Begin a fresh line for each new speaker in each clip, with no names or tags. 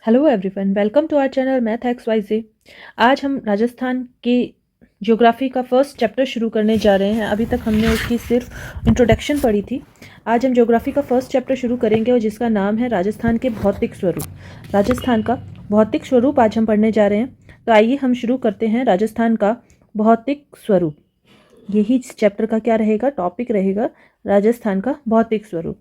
Hello everyone, welcome to our channel math X Y Z. आज हम राजस्थान के geography का फर्स्ट चैप्टर शुरू करने जा रहे हैं। अभी तक हमने उसकी सिर्फ इंट्रोडक्शन पढ़ी थी। आज हम ज्योग्राफी का फर्स्ट चैप्टर शुरू करेंगे और जिसका नाम है राजस्थान के भौतिक स्वरूप। राजस्थान का भौतिक स्वरूप आज हम पढ़ने जा रहे हैं। तो आइए हम शुरू करते हैं। राजस्थान का भौतिक स्वरूप, यही इस चैप्टर का क्या रहेगा, टॉपिक रहेगा, राजस्थान का भौतिक स्वरूप।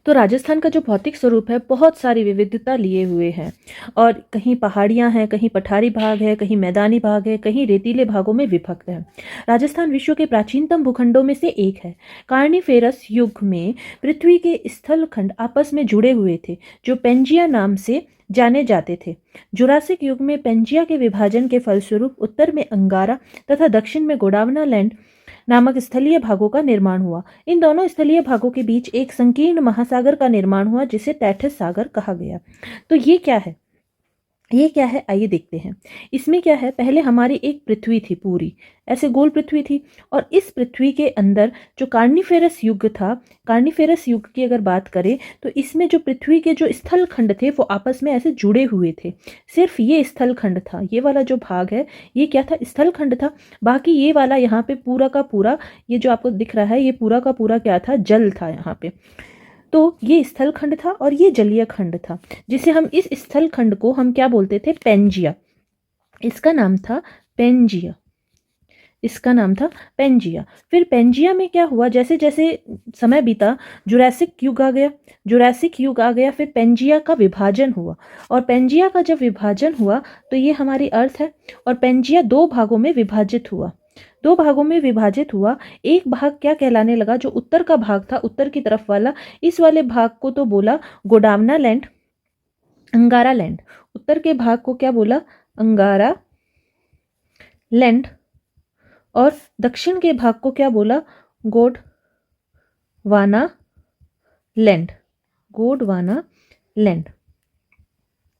तो राजस्थान का जो भौतिक स्वरूप है बहुत सारी विविधता लिए हुए हैं, और कहीं पहाड़ियां हैं, कहीं पठारी भाग है, कहीं मैदानी भाग है, कहीं रेतीले भागों में विभक्त है। राजस्थान विश्व के प्राचीनतम भूखंडों में से एक है। कार्निफेरस युग में पृथ्वी के स्थल खंड आपस में जुड़े हुए थे, जो पेंजिया नाम से जाने जाते थे। जुरासिक युग में पेंजिया के विभाजन के फलस्वरूप उत्तर में अंगारा तथा दक्षिण में गोंडवाना लैंड नामक स्थलीय भागों का निर्माण हुआ। इन दोनों स्थलीय भागों के बीच एक संकीर्ण महासागर का निर्माण हुआ, जिसे तैथिस सागर कहा गया। तो ये क्या है, ये क्या है, आइए देखते हैं। इसमें क्या है, पहले हमारी एक पृथ्वी थी, पूरी ऐसे गोल पृथ्वी थी, और इस पृथ्वी के अंदर जो कार्निफेरस युग था, कार्निफेरस युग की अगर बात करें तो इसमें जो पृथ्वी के जो स्थल खंड थे वो आपस में ऐसे जुड़े हुए थे। सिर्फ ये स्थल खंड था, ये वाला जो भाग है ये क्या था, स्थल खंड था। बाकी ये वाला यहाँ पे पूरा का पूरा, ये जो आपको दिख रहा है ये पूरा का पूरा क्या था, जल था यहाँ पे। तो ये स्थल खंड था और ये जलीय खंड था, जिसे हम इस स्थल खंड को हम क्या बोलते थे, पेंजिया। इसका नाम था पेंजिया, इसका नाम था पेंजिया। फिर पेंजिया में क्या हुआ, जैसे जैसे समय बीता जुरासिक युग आ गया, जुरासिक युग आ गया, फिर पेंजिया का विभाजन हुआ। और पेंजिया का जब विभाजन हुआ तो ये हमारी अर्थ है, और पेंजिया दो भागों में विभाजित हुआ, दो भागों में विभाजित हुआ। एक भाग क्या कहलाने लगा, जो उत्तर का भाग था, उत्तर की तरफ वाला, इस वाले भाग को तो बोला गोंडवाना लैंड, अंगारा लैंड। उत्तर के भाग को क्या बोला, अंगारा लैंड, और दक्षिण के भाग को क्या बोला, Gondwana land, Gondwana land.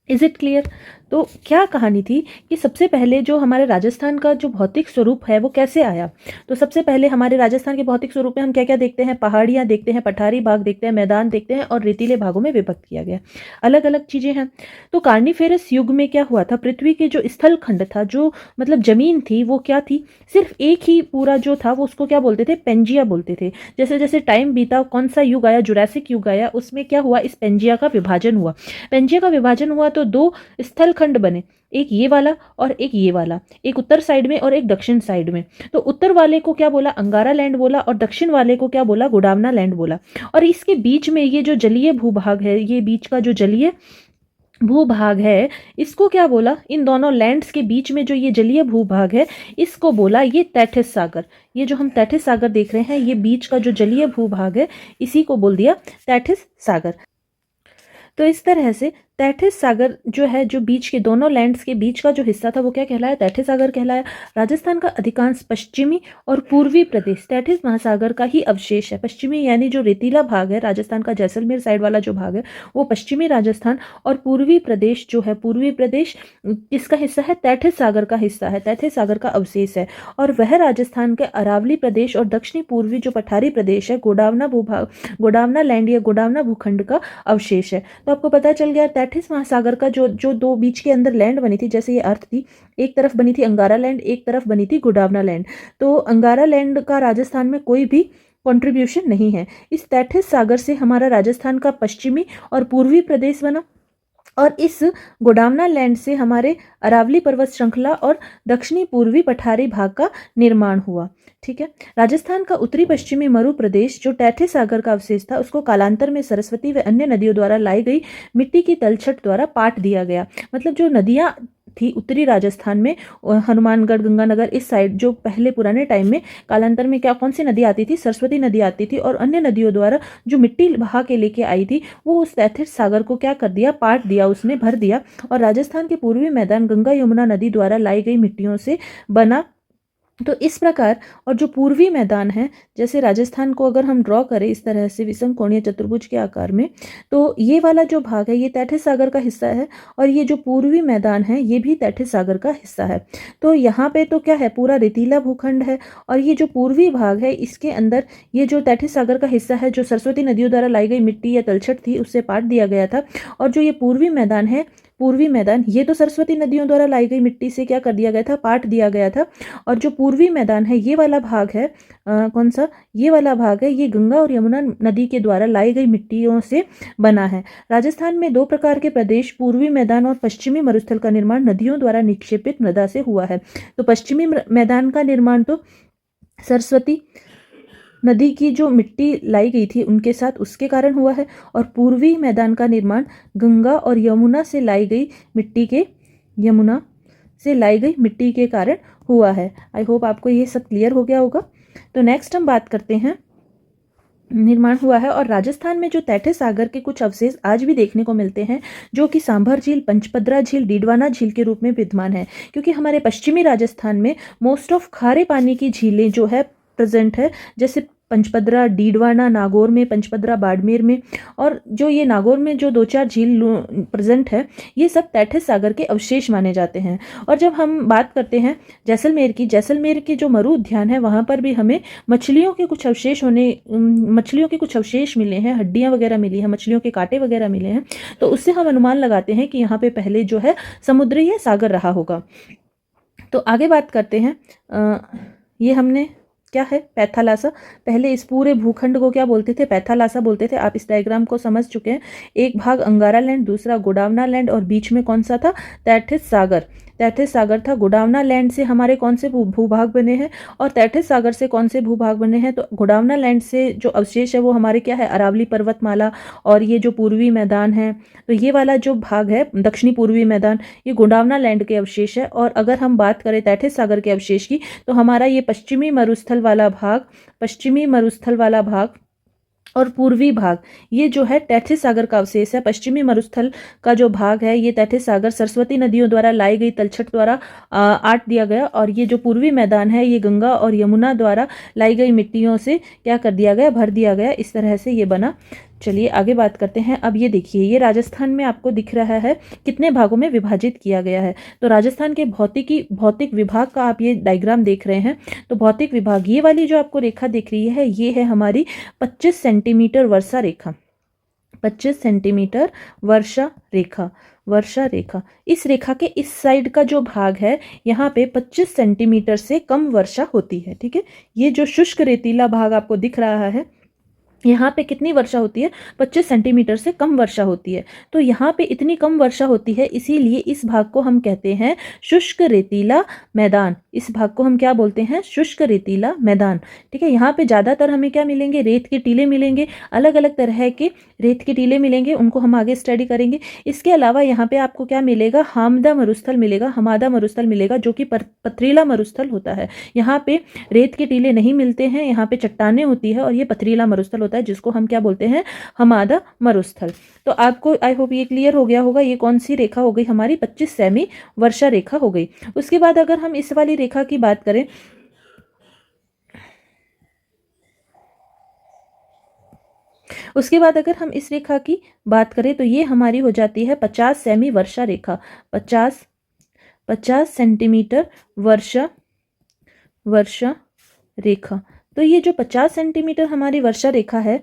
Is it clear. तो क्या कहानी थी कि सबसे पहले जो हमारे राजस्थान का जो भौतिक स्वरूप है वो कैसे आया। तो सबसे पहले हमारे राजस्थान के भौतिक स्वरूप में हम क्या क्या देखते हैं, पहाड़ियाँ देखते हैं, पठारी भाग देखते हैं, मैदान देखते हैं, और रेतीले भागों में विभक्त किया गया, अलग अलग चीज़ें हैं। तो कार्निफेरस युग में क्या हुआ था, पृथ्वी के जो स्थल खंड था, जो मतलब जमीन थी, वो क्या थी, सिर्फ एक ही पूरा जो था वो उसको क्या बोलते थे, पेंजिया बोलते थे। जैसे जैसे टाइम बीता, कौन सा युग आया, जुरासिक युग आया, उसमें क्या हुआ, इस पेंजिया का विभाजन हुआ। पेंजिया का विभाजन हुआ तो दो स्थल खंड बने, एक ये वाला और एक ये वाला, एक उत्तर साइड में और एक दक्षिण साइड में। तो उत्तर वाले को क्या बोला, अंगारा लैंड बोला, और दक्षिण वाले को क्या बोला, गोंडवाना लैंड बोला। और इसके बीच में ये जो जलीय भूभाग है, ये बीच का जो जलीय भूभाग है, इसको क्या बोला, इन दोनों लैंड्स के बीच में जो ये जलीय भूभाग है, इसको बोला ये तैथिस सागर। ये जो हम तैथिस सागर देख रहे हैं, ये बीच का जो जलीय भूभाग है, इसी को बोल दिया तैथिस सागर। तो इस तरह से तैथिस सागर जो है, जो बीच के दोनों लैंड्स के बीच का जो हिस्सा था वो क्या कहलाया, तैथिस सागर कहलाया। राजस्थान का अधिकांश पश्चिमी और पूर्वी प्रदेश तैथिस महासागर का ही अवशेष है। पश्चिमी यानी जो रेतीला भाग है राजस्थान का, जैसलमेर साइड वाला जो भाग है वो पश्चिमी राजस्थान, और पूर्वी प्रदेश जो है, पूर्वी प्रदेश इसका हिस्सा है, तैथिस सागर का हिस्सा है, तैथिस सागर का अवशेष है। और वह राजस्थान के अरावली प्रदेश और दक्षिणी पूर्वी जो पठारी प्रदेश है, गोंडवाना भूभाग, गोंडवाना लैंड या गोंडवाना भूखंड का अवशेष है। तो आपको पता चल गया तैथिस महासागर का जो जो दो बीच के अंदर लैंड बनी थी, जैसे ये अर्थ थी, एक तरफ बनी थी अंगारा लैंड, एक तरफ बनी थी गोंडवाना लैंड। तो अंगारा लैंड का राजस्थान में कोई भी कंट्रीब्यूशन नहीं है। इस तैथिस सागर से हमारा राजस्थान का पश्चिमी और पूर्वी प्रदेश बना, और इस गोंडवाना लैंड से हमारे अरावली पर्वत श्रृंखला और दक्षिणी पूर्वी पठारी भाग का निर्माण हुआ। ठीक है। राजस्थान का उत्तरी पश्चिमी मरु प्रदेश जो तैथिस सागर का अवशेष था, उसको कालांतर में सरस्वती व अन्य नदियों द्वारा लाई गई मिट्टी की तलछट द्वारा पाट दिया गया। मतलब जो नदियाँ थी उत्तरी राजस्थान में, हनुमानगढ़, गंगानगर, इस साइड जो पहले पुराने टाइम में, कालांतर में क्या, कौन सी नदी आती थी, सरस्वती नदी आती थी, और अन्य नदियों द्वारा जो मिट्टी बहा के लेके आई थी वो उस तैथिस सागर को क्या कर दिया, पाट दिया, उसमें भर दिया। और राजस्थान के पूर्वी मैदान गंगा यमुना नदी द्वारा लाई गई मिट्टियों से बना तो इस प्रकार, और जो पूर्वी मैदान है, जैसे राजस्थान को अगर हम ड्रॉ करें इस तरह से विषम कोणीय चतुर्भुज के आकार में, तो ये वाला जो भाग है ये तैथिस सागर का हिस्सा है, और ये जो पूर्वी मैदान है ये भी तैथिस सागर का हिस्सा है। तो यहाँ पे तो क्या है, पूरा रेतीला भूखंड है, और ये जो पूर्वी भाग है इसके अंदर ये जो तैथिस सागर का हिस्सा है, जो सरस्वती नदियों द्वारा लाई गई मिट्टी या तलछट थी उससे पाट दिया गया था। और जो ये पूर्वी मैदान है, पूर्वी मैदान, ये तो सरस्वती नदियों द्वारा लाई गई मिट्टी से क्या कर दिया गया था, पाट दिया गया था। और जो पूर्वी मैदान है ये वाला भाग है, कौन सा, ये वाला भाग है, ये गंगा और यमुना नदी के द्वारा लाई गई मिट्टियों से बना है। राजस्थान में दो प्रकार के प्रदेश, पूर्वी मैदान और पश्चिमी मरुस्थल का निर्माण नदियों द्वारा निक्षेपित मृदा से हुआ है। तो पश्चिमी मैदान का निर्माण तो सरस्वती नदी की जो मिट्टी लाई गई थी उनके साथ, उसके कारण हुआ है, और पूर्वी मैदान का निर्माण गंगा और यमुना से लाई गई मिट्टी के, यमुना से लाई गई मिट्टी के कारण हुआ है। आई होप आपको ये सब क्लियर हो गया होगा। तो नेक्स्ट हम बात करते हैं, निर्माण हुआ है, और राजस्थान में जो तैथिस सागर के कुछ अवशेष आज भी देखने को मिलते हैं, जो कि सांभर झील, पंचपद्रा झील, डीडवाना झील के रूप में विद्यमान है। क्योंकि हमारे पश्चिमी राजस्थान में मोस्ट ऑफ खारे पानी की झीलें जो है प्रेजेंट है, जैसे पंचपद्रा, डीडवाना, नागौर में, पंचपद्रा बाड़मेर में, और जो ये नागौर में जो दो चार झील प्रेजेंट है, ये सब तैथिस सागर के अवशेष माने जाते हैं। और जब हम बात करते हैं जैसलमेर की, जैसलमेर के जो मरु उद्यान है वहाँ पर भी हमें मछलियों के कुछ अवशेष मछलियों के कुछ अवशेष मिले हैं, हड्डियाँ वगैरह मिली हैं, मछलियों के कांटे वगैरह मिले हैं। तो उससे हम अनुमान लगाते हैं कि यहाँ पे पहले जो है समुद्र या सागर रहा होगा। तो आगे बात करते हैं, ये हमने क्या है, पैथालासा। पहले इस पूरे भूखंड को क्या बोलते थे, पैथालासा बोलते थे। आप इस डायग्राम को समझ चुके हैं। एक भाग अंगारा लैंड, दूसरा गोडावना लैंड, और बीच में कौन सा था, तैथिस सागर। तैथिस सागर था। गोडावना लैंड से हमारे कौन से भूभाग बने हैं, और तैथिस सागर से कौन से भूभाग बने हैं। तो गोडावना लैंड से जो अवशेष है वो हमारे क्या है, अरावली पर्वतमाला, और ये जो पूर्वी मैदान है, तो ये वाला जो भाग है दक्षिणी पूर्वी मैदान, ये गोडावना लैंड के अवशेष है। और अगर हम बात करें तैथिस सागर के अवशेष की, तो हमारा ये पश्चिमी मरुस्थल वाला भाग, पश्चिमी मरुस्थल वाला भाग और पूर्वी भाग, ये जो है तैथिस सागर का अवशेष है। पश्चिमी मरुस्थल का जो भाग है ये तैथिस सागर सरस्वती नदियों द्वारा लाई गई तलछट द्वारा आट दिया गया, और ये जो पूर्वी मैदान है ये गंगा और यमुना द्वारा लाई गई मिट्टियों से क्या कर दिया गया, भर दिया गया। इस तरह से ये बना। चलिए आगे बात करते हैं। अब ये देखिए, ये राजस्थान में आपको दिख रहा है कितने भागों में विभाजित किया गया है। तो राजस्थान के भौतिक विभाग का आप ये डायग्राम देख रहे हैं। तो भौतिक विभाग, ये वाली जो आपको रेखा दिख रही है ये है हमारी 25 सेंटीमीटर वर्षा रेखा। 25 सेंटीमीटर वर्षा रेखा, वर्षा रेखा। इस रेखा के इस साइड का जो भाग है यहाँ पे 25 सेंटीमीटर से कम वर्षा होती है। ठीक है, ये जो शुष्क रेतीला भाग आपको दिख रहा है यहाँ पे कितनी वर्षा होती है, 25 सेंटीमीटर से कम वर्षा होती है। तो यहाँ पे इतनी कम वर्षा होती है, इसीलिए इस भाग को हम कहते हैं शुष्क रेतीला मैदान। इस भाग को हम क्या बोलते हैं, शुष्क रेतीला मैदान। ठीक है, यहाँ पे ज़्यादातर हमें क्या मिलेंगे, रेत के टीले मिलेंगे, अलग अलग तरह के रेत के टीले मिलेंगे, उनको हम आगे स्टडी करेंगे। इसके अलावा यहाँ पे आपको क्या मिलेगा, हामदा मरुस्थल मिलेगा, हमादा मरुस्थल मिलेगा, जो कि पथरीला मरुस्थल होता है। यहाँ पे रेत के टीले नहीं मिलते हैं, यहाँ पे चट्टानें होती है, और ये पथरीला मरुस्थल होता है जिसको हम क्या बोलते हैं, हमादा मरुस्थल। तो आपको आई होप ये क्लियर हो गया होगा। ये कौन सी रेखा हो गई हमारी, 25 सेमी वर्षा रेखा हो गई। उसके बाद अगर हम इस वाली रेखा की बात करें, उसके बाद अगर हम इस रेखा की बात करें तो ये हमारी हो जाती है 50 सेमी वर्षा रेखा। 50 सेंटीमीटर वर्षा रेखा। तो ये जो 50 सेंटीमीटर हमारी वर्षा रेखा है,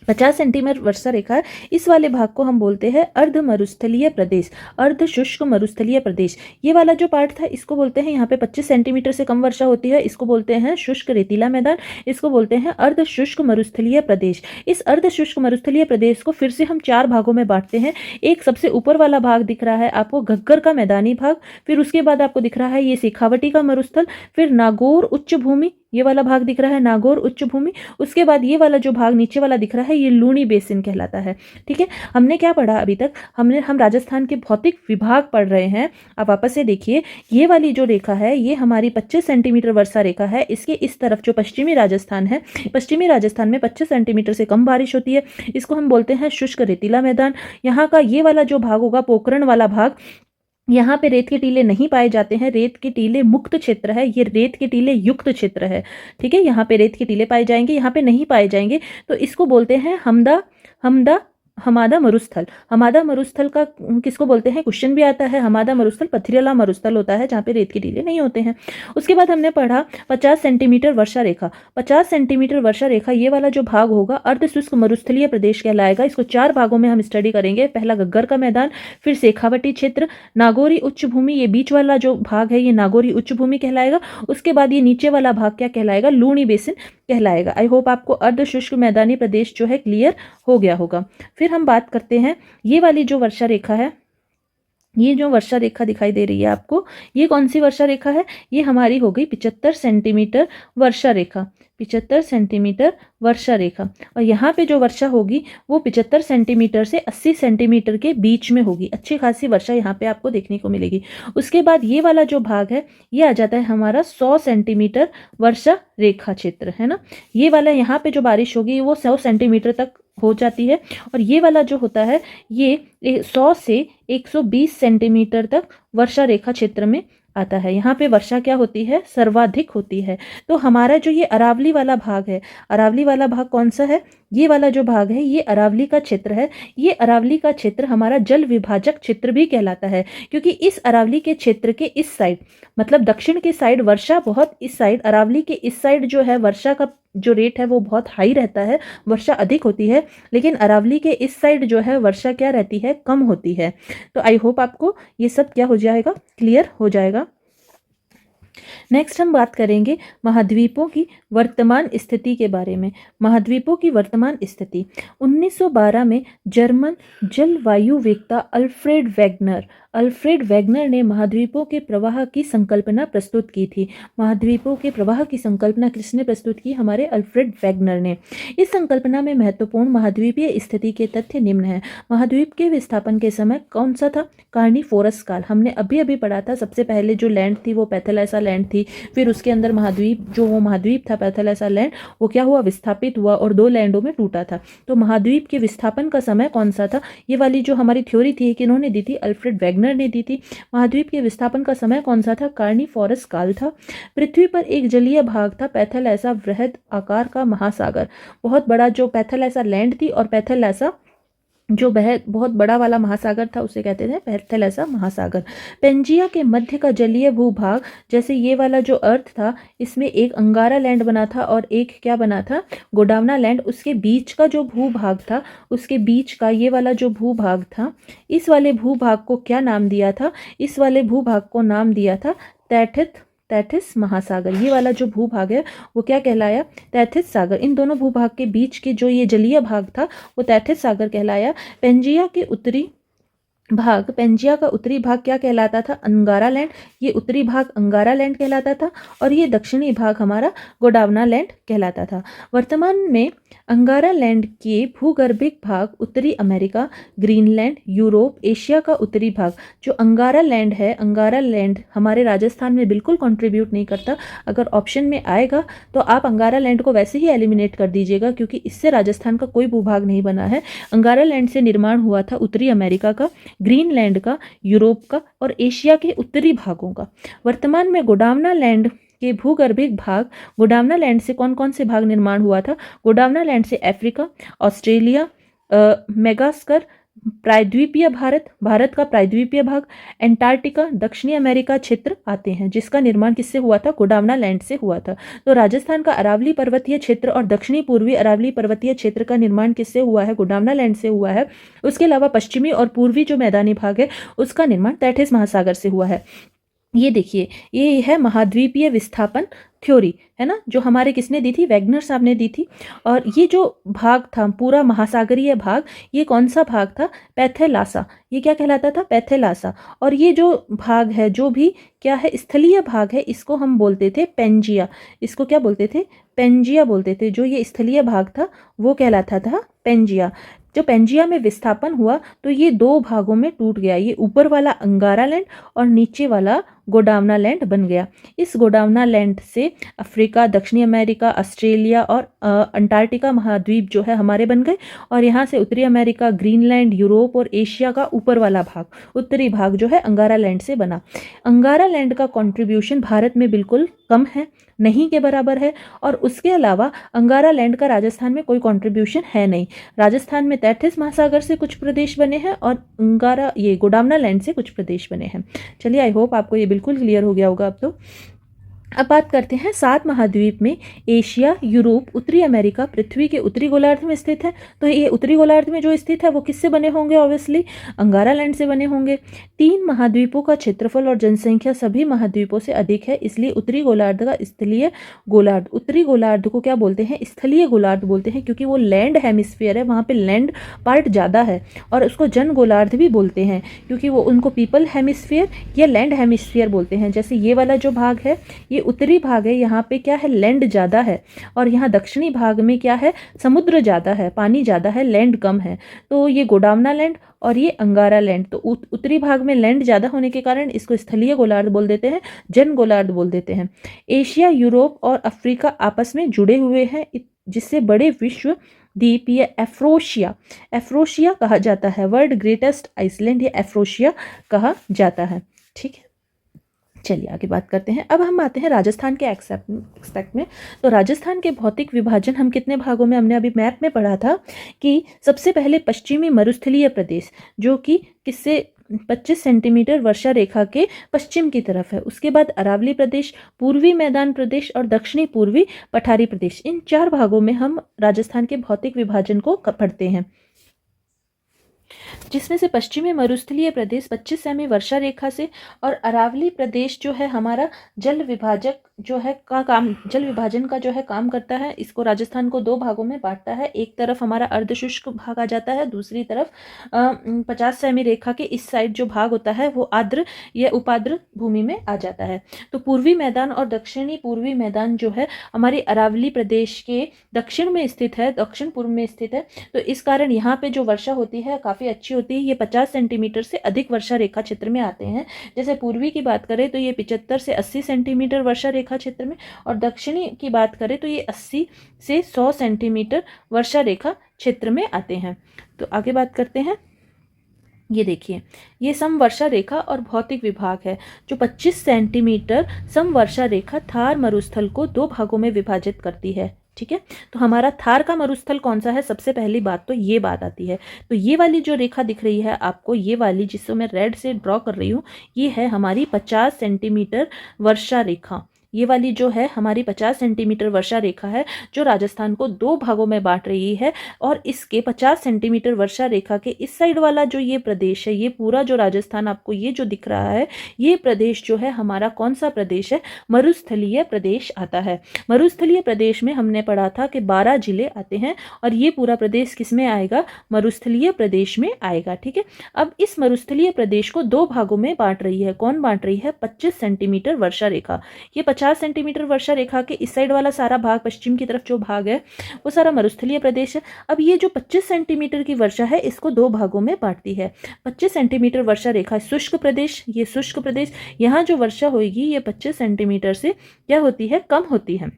50 सेंटीमीटर वर्षा रेखा है, इस वाले भाग को हम बोलते हैं अर्ध मरुस्थलीय प्रदेश, अर्ध शुष्क मरुस्थलीय प्रदेश। ये वाला जो पार्ट था इसको बोलते हैं, यहाँ पे 25 सेंटीमीटर से कम वर्षा होती है, इसको बोलते हैं शुष्क रेतीला मैदान, इसको बोलते हैं अर्ध शुष्क मरुस्थलीय प्रदेश। इस अर्ध शुष्क मरुस्थलीय प्रदेश को फिर से हम 4 भागों में बांटते हैं। एक सबसे ऊपर वाला भाग दिख रहा है आपको घग्गर का मैदानी भाग, फिर उसके बाद आपको दिख रहा है ये शेखावटी का मरुस्थल, फिर नागौर उच्च भूमि, ये वाला भाग दिख रहा है नागौर उच्च भूमि। उसके बाद ये वाला जो भाग नीचे वाला दिख रहा है ये लूणी बेसिन कहलाता है। ठीक है, हमने क्या पढ़ा अभी तक, हम राजस्थान के भौतिक विभाग पढ़ रहे हैं। आप वापस से देखिए, ये वाली जो रेखा है ये हमारी 25 सेंटीमीटर वर्षा रेखा है। इसके इस तरफ जो पश्चिमी राजस्थान है, पश्चिमी राजस्थान में 25 सेंटीमीटर से कम बारिश होती है, इसको हम बोलते हैं शुष्क रेतीला मैदान। यहाँ का ये वाला जो भाग होगा पोखरण वाला भाग, यहाँ पे रेत के टीले नहीं पाए जाते हैं, रेत के टीले मुक्त क्षेत्र है, ये रेत के टीले युक्त क्षेत्र है। ठीक है, यहाँ पे रेत के टीले पाए जाएंगे, यहाँ पे नहीं पाए जाएंगे, तो इसको बोलते हैं हमदा हमदा हमादा मरुस्थल। हमादा मरुस्थल का किसको बोलते हैं, क्वेश्चन भी आता है। हमादा मरुस्थल पथरीला मरुस्थल होता है जहाँ पे रेत के टीले नहीं होते हैं। उसके बाद हमने पढ़ा 50 सेंटीमीटर वर्षा रेखा। 50 सेंटीमीटर वर्षा रेखा, ये वाला जो भाग होगा अर्ध शुष्क मरुस्थलीय प्रदेश कहलाएगा। इसको 4 भागों में हम स्टडी करेंगे। पहला गग्गर का मैदान, फिर शेखावटी क्षेत्र, नागौरी उच्च भूमि, ये बीच वाला जो भाग है ये नागौरी उच्च भूमि कहलाएगा। उसके बाद ये नीचे वाला भाग क्या कहलाएगा, लूणी बेसिन कहलाएगा। आई होप आपको अर्ध शुष्क मैदानी प्रदेश जो है क्लियर हो गया होगा। फिर हम बात करते हैं, ये वाली जो वर्षा रेखा है, ये जो वर्षा रेखा दिखाई दे रही है आपको, ये कौन सी वर्षा रेखा है, ये हमारी हो गई 75 सेंटीमीटर वर्षा रेखा। 75 सेंटीमीटर वर्षा रेखा, और यहाँ पे जो वर्षा होगी वो 75 सेंटीमीटर से 80 सेंटीमीटर के बीच में होगी। अच्छी खासी वर्षा यहाँ पे आपको देखने को मिलेगी। उसके बाद ये वाला जो भाग है ये आ जाता है हमारा 100 सेंटीमीटर वर्षा रेखा क्षेत्र, है ना। ये वाला यहाँ पे जो बारिश होगी वो 100 सेंटीमीटर तक हो जाती है, और ये वाला जो होता है ये 100 से 120 सेंटीमीटर तक वर्षा रेखा क्षेत्र में आता है। यहाँ पे वर्षा क्या होती है, सर्वाधिक होती है। तो हमारा जो ये अरावली वाला भाग है, अरावली वाला भाग कौन सा है, ये वाला जो भाग है ये अरावली का क्षेत्र है। ये अरावली का क्षेत्र हमारा जल विभाजक क्षेत्र भी कहलाता है, क्योंकि इस अरावली के क्षेत्र के इस साइड, मतलब दक्षिण के साइड वर्षा बहुत, इस साइड अरावली के इस साइड जो है वर्षा का जो रेट है वो बहुत हाई रहता है, वर्षा अधिक होती है। लेकिन अरावली के इस साइड जो है वर्षा क्या रहती है, कम होती है। तो आई होप आपको ये सब क्या हो जाएगा, क्लियर हो जाएगा। नेक्स्ट हम बात करेंगे महाद्वीपों की वर्तमान स्थिति के बारे में। महाद्वीपों की वर्तमान स्थिति, 1912 में जर्मन जलवायुवेत्ता अल्फ्रेड वैगनर ने महाद्वीपों के प्रवाह की संकल्पना प्रस्तुत की थी। महाद्वीपों के प्रवाह की संकल्पना किसने प्रस्तुत की, हमारे अल्फ्रेड वैगनर ने। इस संकल्पना में महत्वपूर्ण महाद्वीपीय स्थिति के तथ्य निम्न हैं। महाद्वीप के विस्थापन के समय कौन सा था, कार्निफोरस काल। हमने अभी अभी पढ़ा था, सबसे पहले जो लैंड थी वो पैथेलैसा लैंड थी, फिर उसके अंदर महाद्वीप, जो वो महाद्वीप था पैथेलैसा लैंड, वो क्या हुआ, विस्थापित हुआ और 2 लैंडों में टूटा था। तो महाद्वीप के विस्थापन का समय कौन सा था, ये वाली जो हमारी थ्योरी थी कि इन्होंने दी थी, अल्फ्रेड वैगनर ने दी थी। महाद्वीप के विस्थापन का समय कौन सा था, कार्निफोरस काल था। पृथ्वी पर एक जलीय भाग था, पैथेलैसा वृहद आकार का महासागर। बहुत बड़ा जो पैथेलैसा लैंड थी और पैथेलैसा जो बहुत बड़ा वाला महासागर था उसे कहते थे पैथेलैसा महासागर। पेंजिया के मध्य का जलीय भूभाग, जैसे ये वाला जो अर्थ था इसमें एक अंगारा लैंड बना था और एक क्या बना था, गोंडवाना लैंड। उसके बीच का जो भूभाग था, उसके बीच का ये वाला जो भूभाग था, इस वाले भूभाग को क्या नाम दिया था, इस वाले भूभाग को नाम दिया था तैथिस महासागर। ये वाला जो भूभाग है वो क्या कहलाया, तैथिस सागर। इन दोनों भूभाग के बीच के जो ये जलीय भाग था वो तैथिस सागर कहलाया। पेंजिया का उत्तरी भाग क्या कहलाता था, अंगारा लैंड। ये उत्तरी भाग अंगारा लैंड कहलाता था और ये दक्षिणी भाग हमारा गोंडवाना लैंड कहलाता था। वर्तमान में अंगारा लैंड के भूगर्भिक भाग उत्तरी अमेरिका, ग्रीनलैंड, यूरोप, एशिया का उत्तरी भाग। जो अंगारा लैंड है, अंगारा लैंड हमारे राजस्थान में बिल्कुल कंट्रीब्यूट नहीं करता। अगर ऑप्शन में आएगा तो आप अंगारा लैंड को वैसे ही एलिमिनेट कर दीजिएगा, क्योंकि इससे राजस्थान का कोई भूभाग नहीं बना है। अंगारा लैंड से निर्माण हुआ था उत्तरी अमेरिका का, ग्रीनलैंड का, यूरोप का और एशिया के उत्तरी भागों का। वर्तमान में गोंडवाना लैंड के भूगर्भिक भाग, गोंडवाना लैंड से कौन कौन से भाग निर्माण हुआ था, गोंडवाना लैंड से अफ्रीका, ऑस्ट्रेलिया, मेडागास्कर, प्रायद्वीपीय भारत का प्रायद्वीपीय भाग, एंटार्क्टिका, दक्षिणी अमेरिका क्षेत्र आते हैं, जिसका निर्माण किससे हुआ था, गोंडवाना लैंड से हुआ था। तो राजस्थान का अरावली पर्वतीय क्षेत्र और दक्षिणी पूर्वी अरावली पर्वतीय क्षेत्र का निर्माण किससे हुआ है, गोंडवाना लैंड से हुआ है। उसके अलावा पश्चिमी और पूर्वी जो मैदानी भाग है उसका निर्माण तैथिस महासागर से हुआ है। ये देखिए, ये है महाद्वीपीय विस्थापन थ्योरी, है ना, जो हमारे किसने दी थी, वैगनर साहब ने दी थी। और ये जो भाग था पूरा महासागरीय भाग, ये कौन सा भाग था, पैथेलासा। ये क्या कहलाता था, पैथेलासा। और ये जो भाग है, जो भी क्या है, स्थलीय भाग है, इसको हम बोलते थे पेंजिया। इसको क्या बोलते थे, पेंजिया बोलते थे। जो ये स्थलीय भाग था वो कहलाता था पेंजिया। जो पेंजिया में विस्थापन हुआ तो ये 2 भागों में टूट गया। ये ऊपर वाला अंगारा लैंड और नीचे वाला गोंडवाना लैंड बन गया। इस गोंडवाना लैंड से अफ्रीका, दक्षिणी अमेरिका, ऑस्ट्रेलिया और अंटार्कटिका महाद्वीप जो है हमारे बन गए, और यहाँ से उत्तरी अमेरिका, ग्रीनलैंड, यूरोप और एशिया का ऊपर वाला भाग, उत्तरी भाग जो है अंगारा लैंड से बना। अंगारा लैंड का कंट्रीब्यूशन भारत में बिल्कुल कम है, नहीं के बराबर है, और उसके अलावा अंगारा लैंड का राजस्थान में कोई कंट्रीब्यूशन है नहीं। राजस्थान में 33 महासागर से कुछ प्रदेश बने हैं और अंगारा ये गोंडवाना लैंड से कुछ प्रदेश बने हैं। चलिए, आई होप आपको ये बिल्कुल क्लियर हो गया होगा अब तो। अब बात करते हैं 7 महाद्वीप में एशिया, यूरोप, उत्तरी अमेरिका पृथ्वी के उत्तरी गोलार्ध में स्थित है। तो ये उत्तरी गोलार्ध में जो स्थित है वो किससे बने होंगे? ऑब्वियसली अंगारा लैंड से बने होंगे। 3 महाद्वीपों का क्षेत्रफल और जनसंख्या सभी महाद्वीपों से अधिक है, इसलिए उत्तरी गोलार्ध का स्थलीय गोलार्ध, उत्तरी गोलार्ध को क्या बोलते हैं? स्थलीय गोलार्ध बोलते हैं, क्योंकि वो लैंड हेमिस्फीयर है, वहाँ पे लैंड पार्ट ज़्यादा है। और उसको जन गोलार्ध भी बोलते हैं, क्योंकि वो उनको पीपल हेमिस्फीयर या लैंड हेमिस्फीयर बोलते हैं। जैसे ये वाला जो भाग है ये उत्तरी भाग है, यहाँ पे क्या है? लैंड ज़्यादा है, और यहाँ दक्षिणी भाग में क्या है? समुद्र ज़्यादा है, पानी ज़्यादा है, लैंड कम है। तो ये गोंडवाना लैंड और ये अंगारा लैंड, तो उत्तरी भाग में लैंड ज़्यादा होने के कारण इसको स्थलीय गोलार्ध बोल देते हैं, जन गोलार्ध बोल देते हैं। एशिया, यूरोप और अफ्रीका आपस में जुड़े हुए हैं, जिससे बड़े विश्व द्वीप ये एफ्रोशिया, एफ्रोशिया कहा जाता है। वर्ल्ड ग्रेटेस्ट आइसलैंड ये एफ्रोशिया कहा जाता है। ठीक है, चलिए आगे बात करते हैं। अब हम आते हैं राजस्थान के एक्सपेक्ट में। तो राजस्थान के भौतिक विभाजन हम कितने भागों में, हमने अभी मैप में पढ़ा था कि सबसे पहले पश्चिमी मरुस्थलीय प्रदेश, जो कि किससे 25 सेंटीमीटर वर्षा रेखा के पश्चिम की तरफ है। उसके बाद अरावली प्रदेश, पूर्वी मैदान प्रदेश और दक्षिणी पूर्वी पठारी प्रदेश। इन 4 भागों में हम राजस्थान के भौतिक विभाजन को पढ़ते हैं, जिसमें से पश्चिमी मरुस्थलीय प्रदेश 25 सेमी वर्षा रेखा से, और अरावली प्रदेश जो है हमारा जल विभाजक जो है का काम, जल विभाजन का जो है काम करता है। इसको राजस्थान को 2 भागों में बांटता है। एक तरफ हमारा अर्धशुष्क भाग आ जाता है, दूसरी तरफ 50 सेमी रेखा के इस साइड जो भाग होता है वो आर्द्र या उपाद्र भूमि में आ जाता है। तो पूर्वी मैदान और दक्षिणी पूर्वी मैदान जो है हमारे अरावली प्रदेश के दक्षिण में स्थित है, दक्षिण पूर्व में स्थित है। तो इस कारण यहाँ पे जो वर्षा होती है काफ़ी अच्छी होती है। ये 50 सेंटीमीटर से अधिक वर्षा रेखा क्षेत्र में आते हैं। जैसे पूर्वी की बात करें तो ये 75 से 80 सेंटीमीटर वर्षा रेखा क्षेत्र में, और दक्षिणी की बात करें तो ये 80 से 100 सेंटीमीटर वर्षा रेखा क्षेत्र में आते हैं। तो आगे बात करते हैं। ये देखिए, ये समवर्षा रेखा और भौतिक विभाग है। जो 25 सेंटीमीटर समवर्षा रेखा थार मरुस्थल को 2 भागों में विभाजित करती है। ठीक है, तो हमारा थार का मरुस्थल कौन सा है? सबसे पहली बात तो ये बात आती है। तो ये वाली जो रेखा दिख रही है आपको, ये वाली जिसको मैं रेड से ड्रॉ कर रही हूँ, ये है हमारी 50 सेंटीमीटर वर्षा रेखा। ये वाली जो है हमारी 50 सेंटीमीटर वर्षा रेखा है, जो राजस्थान को 2 भागों में बांट रही है। और इसके 50 सेंटीमीटर वर्षा रेखा के इस साइड वाला जो ये प्रदेश है, ये पूरा जो राजस्थान आपको ये जो दिख रहा है, ये प्रदेश जो है हमारा कौन सा प्रदेश है? मरुस्थलीय प्रदेश आता है। मरुस्थलीय प्रदेश में हमने पढ़ा था कि 12 जिले आते हैं, और ये पूरा प्रदेश किस में आएगा? मरुस्थलीय प्रदेश में आएगा। ठीक है, अब इस मरुस्थलीय प्रदेश को 2 भागों में बांट रही है। कौन बांट रही है? 25 सेंटीमीटर वर्षा रेखा। ये 50 सेंटीमीटर वर्षा रेखा के इस साइड वाला सारा भाग, पश्चिम की तरफ जो भाग है वो सारा मरुस्थलीय प्रदेश है। अब ये जो 25 सेंटीमीटर की वर्षा है इसको 2 भागों में बांटती है। 25 सेंटीमीटर वर्षा रेखा शुष्क प्रदेश, ये शुष्क प्रदेश, यहाँ जो वर्षा होगी ये 25 सेंटीमीटर से क्या होती है? कम होती है।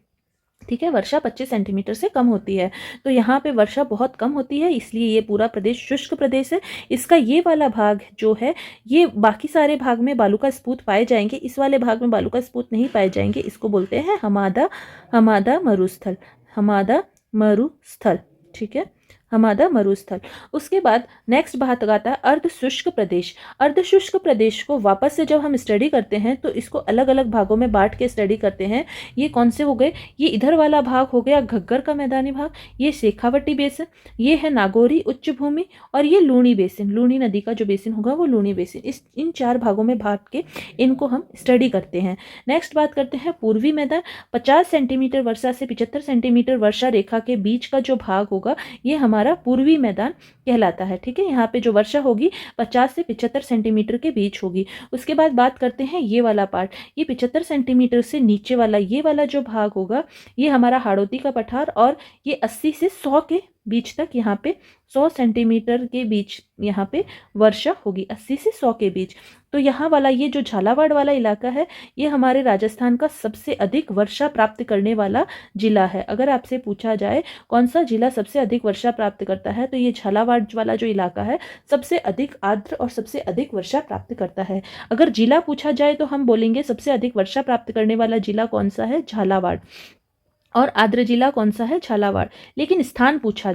ठीक है, वर्षा 25 सेंटीमीटर से कम होती है। तो यहाँ पे वर्षा बहुत कम होती है, इसलिए ये पूरा प्रदेश शुष्क प्रदेश है। इसका ये वाला भाग जो है, ये बाकी सारे भाग में बालू स्पूत पाए जाएंगे, इस वाले भाग में बालू स्पूत नहीं पाए जाएंगे। इसको बोलते हैं हमादा मरुस्थल, हमादा मरुस्थल। ठीक है, हमादा मरुस्थल। उसके बाद नेक्स्ट बात आता है अर्धशुष्क प्रदेश। अर्धशुष्क प्रदेश को वापस से जब हम स्टडी करते हैं तो इसको अलग अलग भागों में बांट के स्टडी करते हैं। ये कौन से हो गए? ये इधर वाला भाग हो गया घग्गर का मैदानी भाग, ये शेखावटी बेसिन, ये है नागौरी उच्च भूमि, और ये लूणी बेसिन, लूणी नदी का जो बेसिन होगा वो लूणी बेसिन। इन 4 भागों में बांट के इनको हम स्टडी करते हैं। नेक्स्ट बात करते हैं पूर्वी मैदान। 50 सेंटीमीटर वर्षा से 75 सेंटीमीटर वर्षा रेखा के बीच का जो भाग होगा ये हमारा पूर्वी मैदान कहलाता है। ठीक है, यहाँ पे जो वर्षा होगी 50 से 75 सेंटीमीटर के बीच होगी। उसके बाद बात करते हैं ये वाला पार्ट, ये 75 सेंटीमीटर से नीचे वाला ये वाला जो भाग होगा ये हमारा हाड़ौती का पठार, और ये 80 से 100 के बीच तक यहाँ पे 100 सेंटीमीटर के बीच यहाँ पे वर्षा होगी, 80 से 100 के बीच। तो यहाँ वाला ये जो झालावाड़ वाला इलाका है ये हमारे राजस्थान का सबसे अधिक वर्षा प्राप्त करने वाला जिला है। अगर आपसे पूछा जाए कौन सा जिला सबसे अधिक वर्षा प्राप्त करता है तो ये झालावाड़ वाला जो इलाका है सबसे अधिक आर्द्र और सबसे अधिक वर्षा प्राप्त करता है। अगर जिला पूछा जाए तो हम बोलेंगे सबसे अधिक वर्षा प्राप्त करने वाला जिला कौन सा है, झालावाड़, और आर्द्र जिला कौन सा है, झालावाड़। लेकिन स्थान पूछा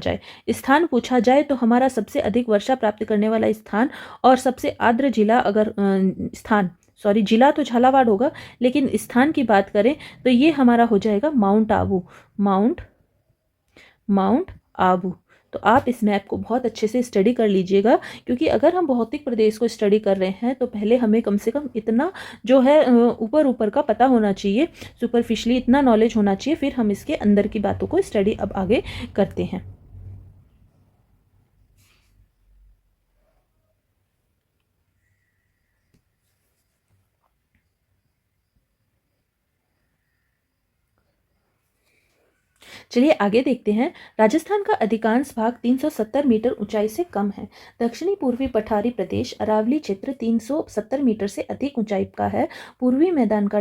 जाए तो हमारा सबसे अधिक वर्षा प्राप्त करने वाला स्थान और सबसे आर्द्र जिला, अगर जिला तो झालावाड़ होगा, लेकिन स्थान की बात करें तो ये हमारा हो जाएगा माउंट आबू। तो आप इस मैप को बहुत अच्छे से स्टडी कर लीजिएगा, क्योंकि अगर हम भौतिक प्रदेश को स्टडी कर रहे हैं तो पहले हमें कम से कम इतना जो है ऊपर का पता होना चाहिए, सुपरफिशली इतना नॉलेज होना चाहिए, फिर हम इसके अंदर की बातों को स्टडी अब आगे करते हैं। चलिए आगे देखते हैं। राजस्थान का अधिकांश भाग 370 मीटर ऊंचाई से कम है। दक्षिणी पूर्वी पठारी प्रदेश अरावली क्षेत्र 370 मीटर से अधिक ऊंचाई का है। पूर्वी मैदान का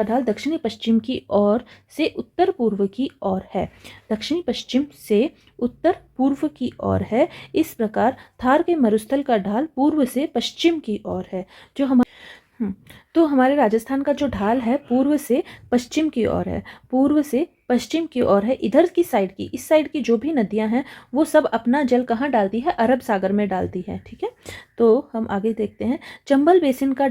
ढाल दक्षिणी पश्चिम की ओर से उत्तर पूर्व की ओर है। दक्षिणी पश्चिम से उत्तर पूर्व की ओर है। इस प्रकार थार के मरुस्थल का ढाल पूर्व से पश्चिम की ओर है। तो हमारे राजस्थान का जो ढाल है पूर्व से पश्चिम की ओर है। इधर की साइड की, इस साइड की जो भी नदियां हैं वो सब अपना जल कहाँ डालती है, अरब सागर में डालती है। ठीक है, तो हम आगे देखते हैं। चंबल बेसिन का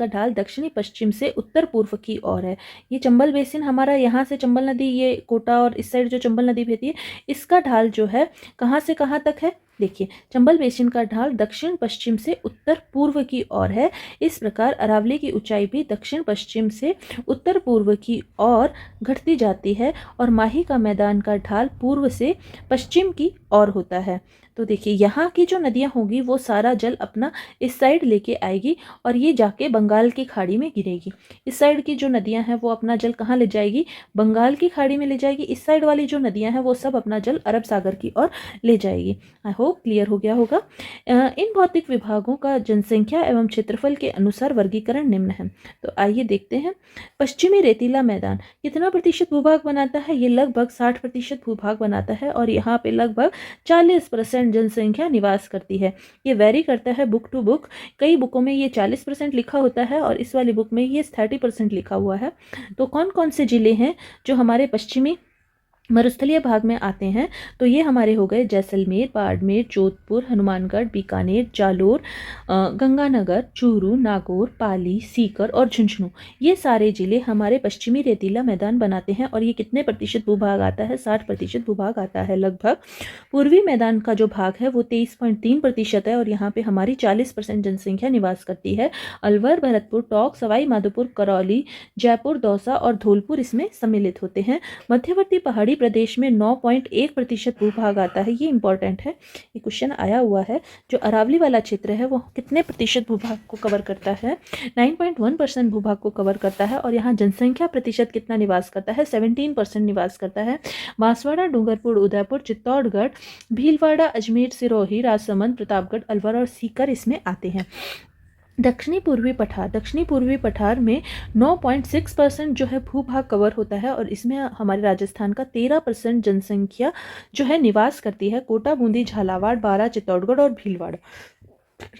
ढाल दक्षिणी पश्चिम से उत्तर पूर्व की ओर है। ये चंबल बेसिन हमारा, यहाँ से चंबल नदी, ये कोटा और इस साइड जो चंबल नदी बहती है, इसका ढाल जो है कहाँ से कहाँ तक है, देखिए चंबल बेसिन का ढाल दक्षिण पश्चिम से उत्तर पूर्व की ओर है। इस प्रकार अरावली की ऊंचाई भी दक्षिण पश्चिम से उत्तर पूर्व की ओर घटती जाती है और माही का मैदान का ढाल पूर्व से पश्चिम की ओर होता है। तो देखिए यहाँ की जो नदियाँ होंगी वो सारा जल अपना इस साइड लेके आएगी और ये जाके बंगाल की खाड़ी में गिरेगी। इस साइड की जो नदियाँ हैं वो अपना जल कहाँ ले जाएगी, बंगाल की खाड़ी में ले जाएगी। इस साइड वाली जो नदियाँ हैं वो सब अपना जल अरब सागर की ओर ले जाएगी। आई होप क्लियर हो गया होगा। इन भौतिक विभागों का जनसंख्या एवं क्षेत्रफल के अनुसार वर्गीकरण निम्न है। तो आइए देखते हैं। पश्चिमी रेतीला मैदान कितना प्रतिशत भूभाग बनाता है, ये लगभग 60% भूभाग बनाता है और यहाँ पे लगभग 40% जनसंख्या निवास करती है। ये वेरी करता है बुक टू बुक, कई बुकों में ये 40% लिखा होता है और इस वाली बुक में ये 30% लिखा हुआ है। तो कौन कौन से जिले हैं जो हमारे पश्चिमी मरुस्थलीय भाग में आते हैं, तो ये हमारे हो गए जैसलमेर, बाड़मेर, जोधपुर, हनुमानगढ़, बीकानेर, जालोर, गंगानगर, चूरू, नागौर, पाली, सीकर और झुंझुनू। ये सारे जिले हमारे पश्चिमी रेतीला मैदान बनाते हैं और ये कितने प्रतिशत भूभाग आता है, 60% भूभाग आता है लगभग। पूर्वी मैदान का जो भाग है वो 23.3% है और यहाँ पे हमारी 40% जनसंख्या निवास करती है। अलवर, भरतपुर, टोंक, सवाई माधोपुर, करौली, जयपुर, दौसा और धौलपुर इसमें सम्मिलित होते हैं। मध्यवर्ती पहाड़ी प्रदेश में 9.1% भूभाग आता है। ये इंपॉर्टेंट है, ये क्वेश्चन आया हुआ है। जो अरावली वाला क्षेत्र है वो कितने प्रतिशत भूभाग को कवर करता है, 9.1% भूभाग को कवर करता है और यहाँ जनसंख्या प्रतिशत कितना निवास करता है, 17% निवास करता है। बांसवाड़ा, डूंगरपुर, उदयपुर, चित्तौड़गढ़, भीलवाड़ा, अजमेर, सिरोही, राजसमंद, प्रतापगढ़, अलवर और सीकर इसमें आते हैं। दक्षिणी पूर्वी पठार में 9.6% जो है भूभाग कवर होता है और इसमें हमारे राजस्थान का 13% जनसंख्या जो है निवास करती है। कोटा, बूंदी, झालावाड़, बारां, चित्तौड़गढ़ और भीलवाड़ा।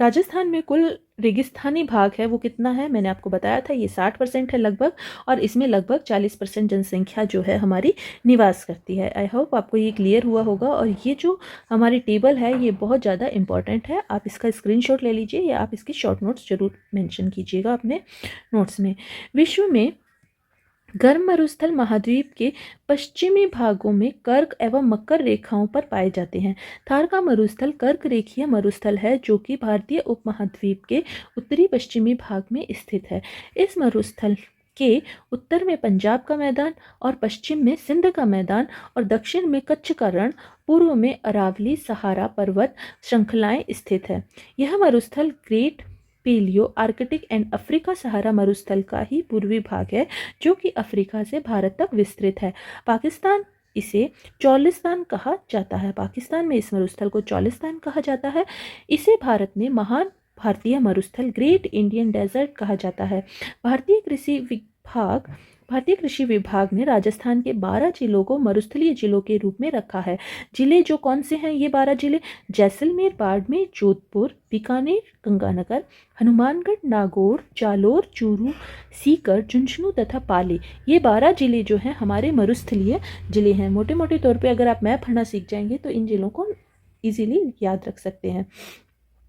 राजस्थान में कुल रेगिस्तानी भाग है वो कितना है, मैंने आपको बताया था, ये 60% है लगभग और इसमें लगभग 40% जनसंख्या जो है हमारी निवास करती है। आई होप आपको ये क्लियर हुआ होगा और ये जो हमारी टेबल है ये बहुत ज़्यादा इंपॉर्टेंट है। आप इसका स्क्रीनशॉट ले लीजिए या आप इसकी शॉर्ट नोट्स जरूर मेंशन कीजिएगा अपने नोट्स में। विश्व में गर्म मरुस्थल महाद्वीप के पश्चिमी भागों में कर्क एवं मकर रेखाओं पर पाए जाते हैं। थार का मरुस्थल कर्क रेखीय मरुस्थल है जो कि भारतीय उपमहाद्वीप के उत्तरी पश्चिमी भाग में स्थित है। इस मरुस्थल के उत्तर में पंजाब का मैदान और पश्चिम में सिंध का मैदान और दक्षिण में कच्छ का रण, पूर्व में अरावली सहारा पर्वत श्रृंखलाएं स्थित है। यह मरुस्थल great palaeo arctic and Africa Sahara मरुस्थल का ही पूर्वी भाग है जो कि अफ्रीका से भारत तक विस्तृत है। पाकिस्तान इसे चौलिस्तान कहा जाता है। पाकिस्तान में इस मरुस्थल को चौलिस्तान कहा जाता है। इसे भारत में महान भारतीय मरुस्थल ग्रेट इंडियन डेजर्ट कहा जाता है। भारतीय कृषि विभाग ने राजस्थान के 12 जिलों को मरुस्थलीय जिलों के रूप में रखा है। जिले जो कौन से हैं ये 12 जिले? जैसलमेर, बाड़मेर, जोधपुर, बीकानेर, गंगानगर, हनुमानगढ़, नागौर, जालोर, चूरू, सीकर, झुंझुनू तथा पाली। ये 12 जिले जो हैं हमारे मरुस्थलीय जिले हैं। मोटे मोटे तौर पे अगर आप मैप पढ़ना सीख जाएंगे तो इन जिलों को इजीली याद रख सकते हैं।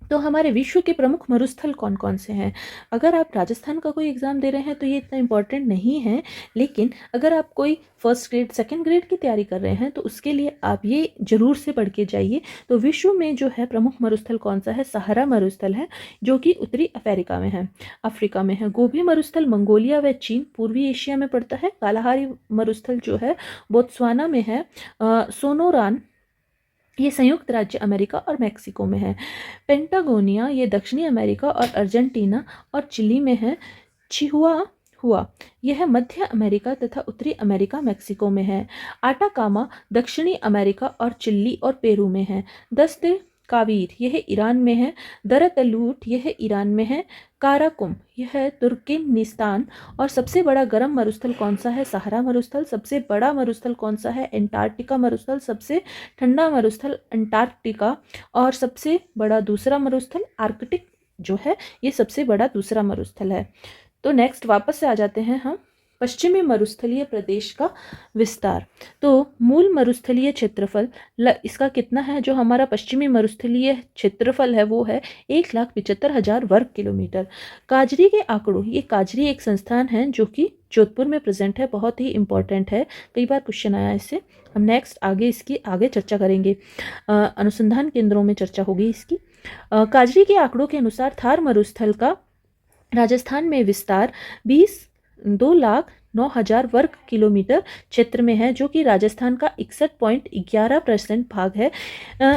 तो हमारे विश्व के प्रमुख मरुस्थल कौन कौन से हैं? अगर आप राजस्थान का कोई एग्ज़ाम दे रहे हैं तो ये इतना इम्पोर्टेंट नहीं है, लेकिन अगर आप कोई फर्स्ट ग्रेड सेकंड ग्रेड की तैयारी कर रहे हैं तो उसके लिए आप ये जरूर से पढ़ के जाइए। तो विश्व में जो है प्रमुख मरुस्थल कौन सा है? सहारा मरुस्थल है, जो कि उत्तरी अफ्रीका में है। गोबी मरुस्थल मंगोलिया व चीन पूर्वी एशिया में पड़ता है। कालाहारी मरुस्थल जो है बोत्सवाना में है। सोनोरान ये संयुक्त राज्य अमेरिका और मैक्सिको में है। पेंटागोनिया ये दक्षिणी अमेरिका और अर्जेंटीना और चिली में है। हुआ यह मध्य अमेरिका तथा उत्तरी अमेरिका मैक्सिको में है। आटाकामा दक्षिणी अमेरिका और चिली और पेरू में है। दस्त कावीर यह ईरान में है। दरतलूट यह ईरान में है। काराकुम यह तुर्कमेनिस्तान। और सबसे बड़ा गर्म मरुस्थल कौन सा है? सहारा मरुस्थल। सबसे बड़ा मरुस्थल कौन सा है? एंटार्क्टिका मरुस्थल। सबसे ठंडा मरुस्थल अंटार्कटिका। और सबसे बड़ा दूसरा मरुस्थल आर्कटिक जो है ये सबसे बड़ा दूसरा मरुस्थल है। तो नेक्स्ट वापस से आ जाते हैं हम पश्चिमी मरुस्थलीय प्रदेश का विस्तार। तो मूल मरुस्थलीय क्षेत्रफल इसका कितना है? जो हमारा पश्चिमी मरुस्थलीय क्षेत्रफल है वो है 1,75,000 वर्ग किलोमीटर। काजरी के आंकड़ों, ये काजरी एक संस्थान है जो कि जोधपुर में प्रेजेंट है, बहुत ही इंपॉर्टेंट है, कई बार क्वेश्चन आया इससे। हम नेक्स्ट इसकी आगे चर्चा करेंगे, अनुसंधान केंद्रों में चर्चा होगी इसकी। काजरी के आंकड़ों के अनुसार थार मरुस्थल का राजस्थान में विस्तार 2,09,000 वर्ग किलोमीटर क्षेत्र में है, जो कि राजस्थान का 61.11% भाग है।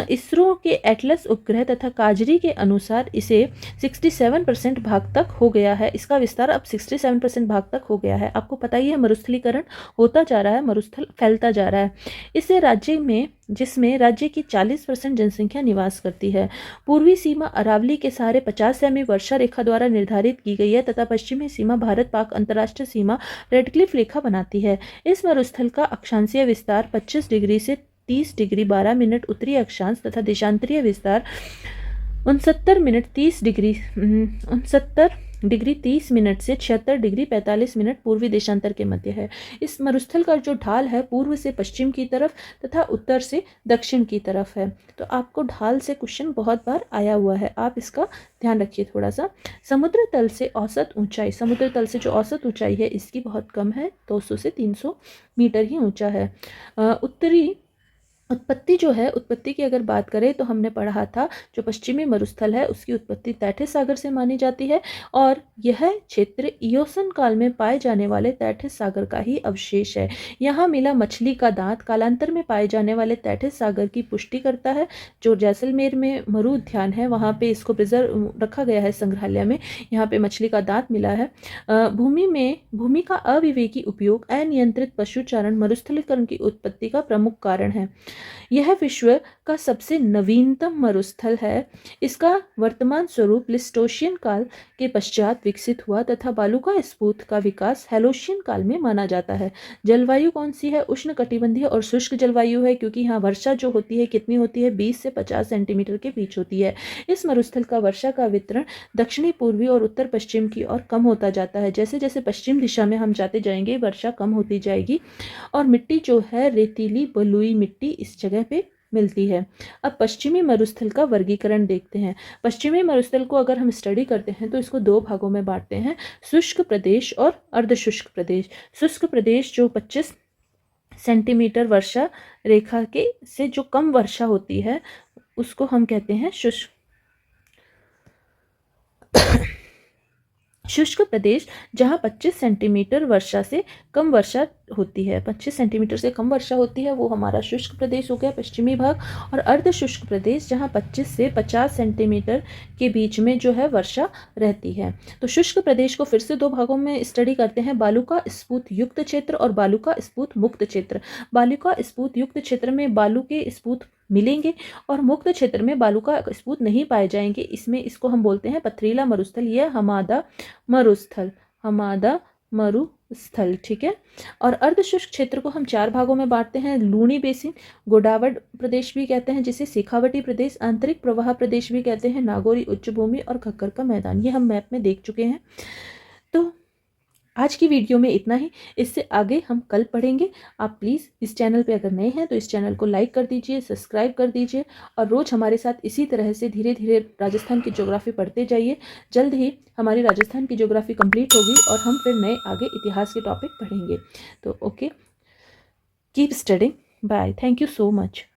इसरो के एटलस उपग्रह तथा काजरी के अनुसार इसे 67% भाग तक हो गया है। इसका विस्तार अब 67% भाग तक हो गया है। आपको पता ही है मरुस्थलीकरण होता जा रहा है, मरुस्थल फैलता जा रहा है। इसे राज्य में जिसमें राज्य की 40% जनसंख्या निवास करती है। पूर्वी सीमा अरावली के सहारे 50 सेमी वर्षा रेखा द्वारा निर्धारित की गई है तथा पश्चिमी सीमा भारत पाक अंतर्राष्ट्रीय सीमा रेडक्लिफ रेखा बनाती है। इस मरुस्थल का अक्षांशीय विस्तार 25 डिग्री से 30 डिग्री 12 मिनट उत्तरी अक्षांश तथा देशांतरीय विस्तार 69 डिग्री 30 मिनट से 76 डिग्री 45 मिनट पूर्वी देशांतर के मध्य है। इस मरुस्थल का जो ढाल है पूर्व से पश्चिम की तरफ तथा उत्तर से दक्षिण की तरफ है। तो आपको ढाल से क्वेश्चन बहुत बार आया हुआ है, आप इसका ध्यान रखिए थोड़ा सा। समुद्र तल से औसत ऊंचाई, समुद्र तल से जो औसत ऊंचाई है इसकी बहुत कम है, 200 से 300 मीटर ही ऊंचा है। उत्तरी उत्पत्ति जो है, उत्पत्ति की अगर बात करें तो हमने पढ़ा था जो पश्चिमी मरुस्थल है उसकी उत्पत्ति तैथिस सागर से मानी जाती है और यह क्षेत्र इयोसन काल में पाए जाने वाले तैथिस सागर का ही अवशेष है। यहाँ मिला मछली का दांत कालांतर में पाए जाने वाले तैथिस सागर की पुष्टि करता है। जो जैसलमेर में मरु उद्यान है वहाँ पे इसको प्रिजर्व रखा गया है संग्रहालय में, यहाँ पे मछली का दांत मिला है। भूमि का अविवेकी उपयोग, अनियंत्रित पशुचारण मरुस्थलीकरण की उत्पत्ति का प्रमुख कारण है। यह विश्व का सबसे नवीनतम मरुस्थल है। इसका वर्तमान स्वरूप प्लीस्टोशियन काल के पश्चात विकसित हुआ तथा बालुका स्फूर्त का विकास हैलोशियन काल में माना जाता है। जलवायु कौन सी है? उष्ण कटिबंधीय और शुष्क जलवायु है, क्योंकि यहाँ वर्षा जो होती है कितनी होती है? 20 से 50 सेंटीमीटर के बीच होती है। इस मरुस्थल का वर्षा का वितरण दक्षिणी पूर्वी और उत्तर पश्चिम की ओर कम होता जाता है। जैसे जैसे पश्चिम दिशा में हम जाते जाएंगे वर्षा कम होती जाएगी और मिट्टी जो है रेतीली बलुई मिट्टी इस जगह पे मिलती है। अब पश्चिमी मरुस्थल का वर्गीकरण देखते हैं। पश्चिमी मरुस्थल को अगर हम स्टडी करते हैं तो इसको 2 भागों में बांटते हैं, शुष्क प्रदेश और अर्धशुष्क प्रदेश। शुष्क प्रदेश जो 25 सेंटीमीटर वर्षा रेखा के से जो कम वर्षा होती है उसको हम कहते हैं शुष्क प्रदेश, जहां 25 सेंटीमीटर वर्षा से कम वर्षा होती है, 25 सेंटीमीटर से कम वर्षा होती है, वो हमारा शुष्क प्रदेश हो गया पश्चिमी भाग। और अर्ध शुष्क प्रदेश जहाँ 25 से 50 सेंटीमीटर के बीच में जो है वर्षा रहती है। तो शुष्क प्रदेश को फिर से दो भागों में स्टडी करते हैं, बालुका स्फूत युक्त क्षेत्र और बालुका स्फूत मुक्त क्षेत्र। बालुका स्फूत युक्त क्षेत्र में बालू के स्फूत मिलेंगे और मुक्त क्षेत्र में बालू का स्फूत नहीं पाए जाएंगे। इसमें इसको हम बोलते हैं पथरीला मरुस्थल या हमादा मरुस्थल, हमादा मरुस्थल, ठीक है। और अर्धशुष्क क्षेत्र को हम चार भागों में बांटते हैं, लूणी बेसिन, गोडावड़ प्रदेश भी कहते हैं जिसे, शेखावटी प्रदेश, आंतरिक प्रवाह प्रदेश भी कहते हैं, नागौरी उच्च भूमि और खक्कर का मैदान। ये हम मैप में देख चुके हैं। तो आज की वीडियो में इतना ही, इससे आगे हम कल पढ़ेंगे। आप प्लीज़ इस चैनल पे अगर नए हैं तो इस चैनल को लाइक कर दीजिए, सब्सक्राइब कर दीजिए और रोज़ हमारे साथ इसी तरह से धीरे धीरे राजस्थान की ज्योग्राफी पढ़ते जाइए। जल्द ही हमारी राजस्थान की ज्योग्राफी कंप्लीट होगी और हम फिर नए आगे इतिहास के टॉपिक पढ़ेंगे। तो okay, keep studying, bye, thank you so much.